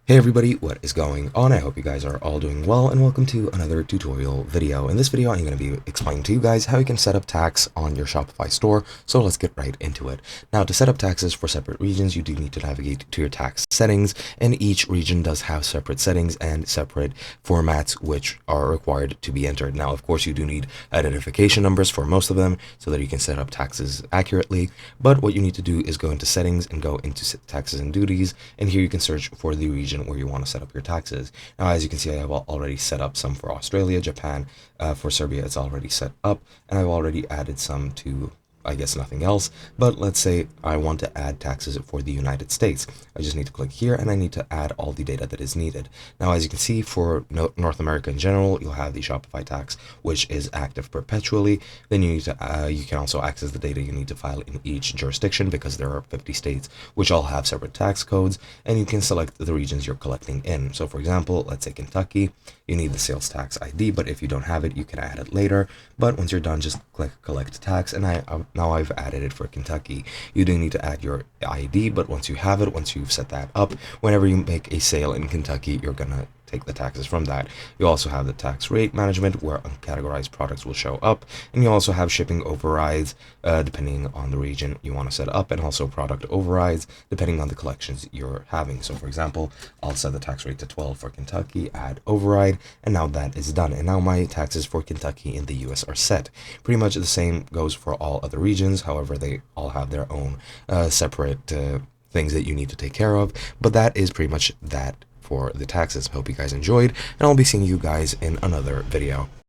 Hey everybody, what is going on? I hope you guys are all doing well and welcome to another tutorial video. In this video, I'm going to be explaining to you guys how you can set up tax on your Shopify store. So let's get right into it. Now, to set up taxes for separate regions, you do need to navigate to your tax settings, and each region does have separate settings and separate formats which are required to be entered. Now, of course, you do need identification numbers for most of them so that you can set up taxes accurately. But what you need to do is go into settings and go into taxes and duties, and here you can search for the region where you want to set up your taxes. Now, as you can see, I have already set up some for Australia, Japan. For Serbia, it's already set up, and I've already added some to, I guess, nothing else. But let's say I want to add taxes for the United States. I just need to click here and I need to add all the data that is needed. Now, as you can see, for North America in general, you'll have the Shopify tax, which is active perpetually. Then you need to you can also access the data you need to file in each jurisdiction, because there are 50 states which all have separate tax codes, and you can select the regions you're collecting in. So for example, let's say Kentucky, you need the sales tax ID, but if you don't have it, you can add it later. But once you're done, just click collect tax, and now I've added it for Kentucky. You do need to add your ID, but once you have it, once you've set that up, whenever you make a sale in Kentucky, you're gonna take the taxes from that. You also have the tax rate management, where uncategorized products will show up, and you also have shipping overrides depending on the region you want to set up, and also product overrides depending on the collections you're having. So for example, I'll set the tax rate to 12 for Kentucky, add override, and now that is done. And now my taxes for Kentucky in the US are set. Pretty much the same goes for all other regions. However, they all have their own separate things that you need to take care of. But that is pretty much that for the taxes. Hope you guys enjoyed, and I'll be seeing you guys in another video.